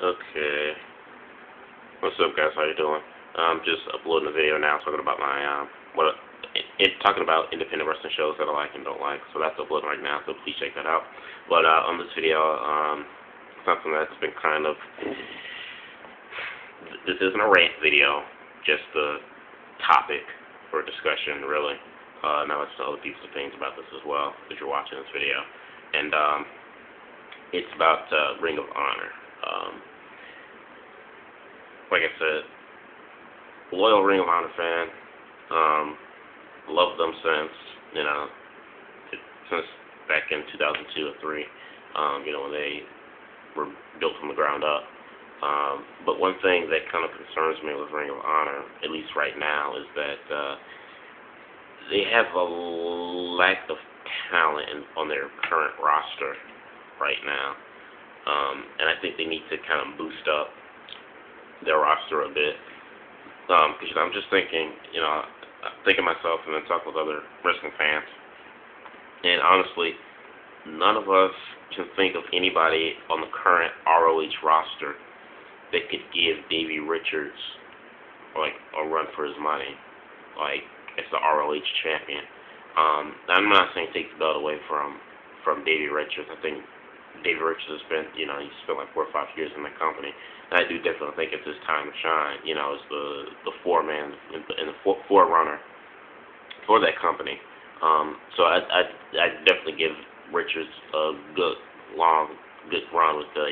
Okay. What's up, guys? How you doing? I'm just uploading a video now talking about my what talking about independent wrestling shows that I like and don't like. So that's uploading right now. So please check that out. But on this video, something that's been kind of this isn't a rant video, just a topic for discussion, really. Now it's other people's opinions about this as well if you're watching this video, and it's about Ring of Honor. Like I said, loyal Ring of Honor fan. Loved them since since back in 2002 or 3. When they were built from the ground up. But one thing that kind of concerns me with Ring of Honor, at least right now, is that they have a lack of talent on their current roster right now, and I think they need to kind of boost up their roster a bit. Because I'm just thinking, thinking myself and then talking with other wrestling fans, and honestly, none of us can think of anybody on the current ROH roster that could give Davey Richards like a run for his money, like as the ROH champion. I'm not saying take the belt away from Davey Richards. I think Davey Richards has spent, he spent like 4 or 5 years in the company. And I do definitely think it's his time to shine. As the foreman and the forerunner for that company. So I definitely give Richards a good run with the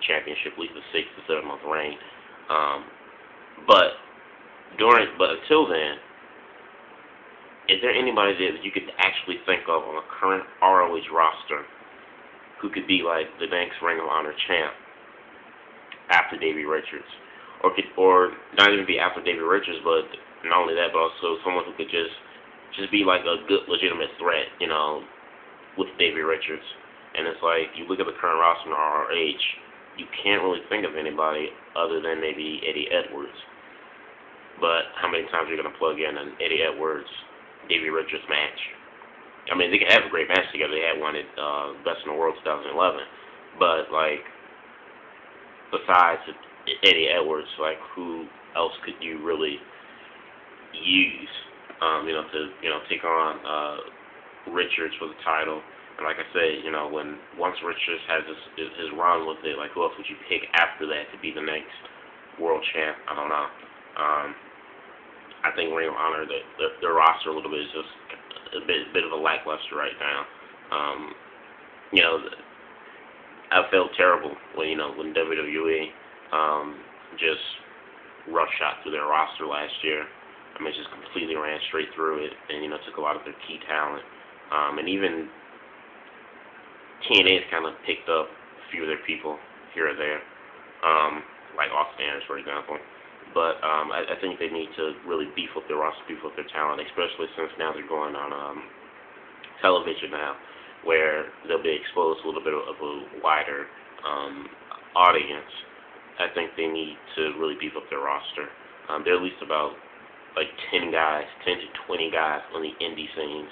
championship, at least a 6 to 7 month reign. But until then, is there anybody there that you could actually think of on the current ROH roster who could be like the next Ring of Honor champ after Davey Richards, or not even be after Davey Richards, but not only that, but also someone who could just be like a good, legitimate threat, with Davey Richards. And it's like, you look at the current roster in ROH, you can't really think of anybody other than maybe Eddie Edwards. But how many times are you going to plug in an Eddie Edwards, Davey Richards match? I mean, they can have a great match together. They had one at Best in the World 2011. But, like, besides Eddie Edwards, like, who else could you really use, to, take on Richards for the title? And like I said, once Richards has his run with it, like, who else would you pick after that to be the next world champ? I don't know. I think Ring of Honor, their roster a little bit is just a bit of a lackluster right now. I felt terrible when WWE just roughshod through their roster last year. I mean, just completely ran straight through it, and took a lot of their key talent. And even TNA has kind of picked up a few of their people here or there, like Austin Aries, for example. But I think they need to really beef up their roster, beef up their talent, especially since now they're going on television now, where they'll be exposed to a little bit of a wider audience. I think they need to really beef up their roster. There are at least about like 10 to 20 guys on the indie scenes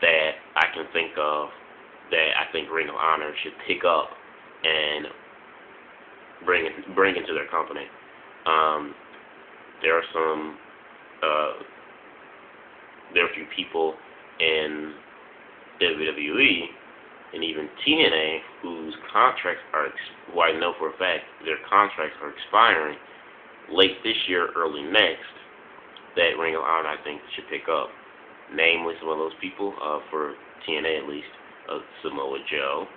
that I can think of that I think Ring of Honor should pick up and bring into their company. There are a few people in WWE and even TNA whose contracts who I know for a fact their contracts are expiring late this year, early next, that Ring of Honor I think should pick up. Namely, some of those people, for TNA at least, Samoa Joe.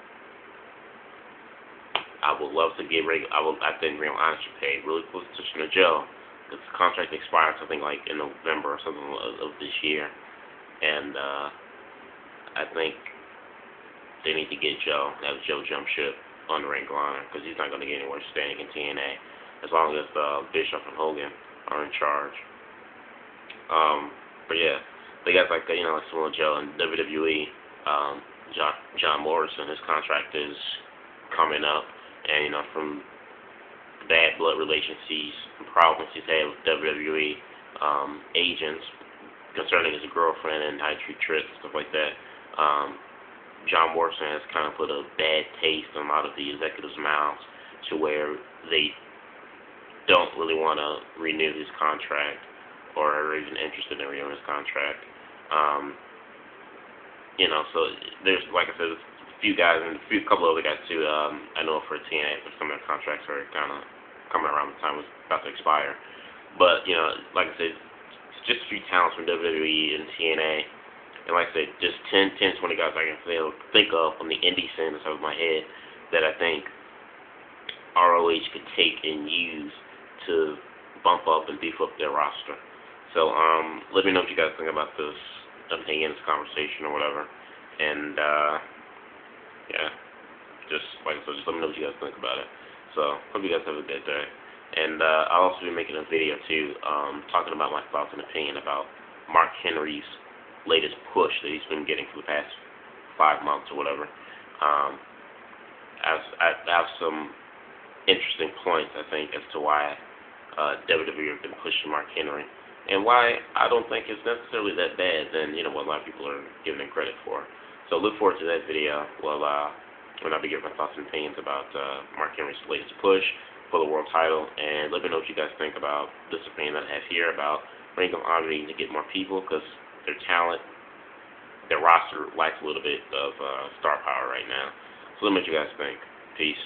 I would love to get I think Ring of Honor should pay really close attention to Joe. His contract expires, I think, like in November or something of this year, and I think they need to get Joe, have Joe jump ship on the Ring of Honor, because he's not going to get anywhere standing in TNA as long as Bischoff and Hogan are in charge. But yeah, they got like Samoa Joe and WWE. John Morrison, his contract is coming up, and from bad blood relations and problems he's had with WWE agents concerning his girlfriend and how he treats trips and stuff like that. John Morrison has kind of put a bad taste in a lot of the executives' mouths to where they don't really want to renew his contract or are even interested in renewing his contract. So there's, like I said, a few guys and a couple other guys too. I know for TNA, but some of their contracts are kind of coming around the time it's about to expire. But like I said, it's just a few talents from WWE and TNA, and like I said, just 10, 20 guys I can think of from the indie scene that's over my head that I think ROH could take and use to bump up and beef up their roster. So let me know what you guys think about this opinion, this conversation, or whatever. And yeah, just like I said, just let me know what you guys think about it. So hope you guys have a good day. And I'll also be making a video too, talking about my thoughts and opinion about Mark Henry's latest push that he's been getting for the past 5 months or whatever. I have some interesting points, I think, as to why WWE have been pushing Mark Henry, and why I don't think it's necessarily that bad than what a lot of people are giving him credit for. So look forward to that video. Well, when I'll be giving my thoughts and opinions about Mark Henry's latest push for the world title, and let me know what you guys think about this opinion that I have here about Ring of Honor needing to get more people because their talent, their roster lacks a little bit of star power right now. So let me know what you guys think. Peace.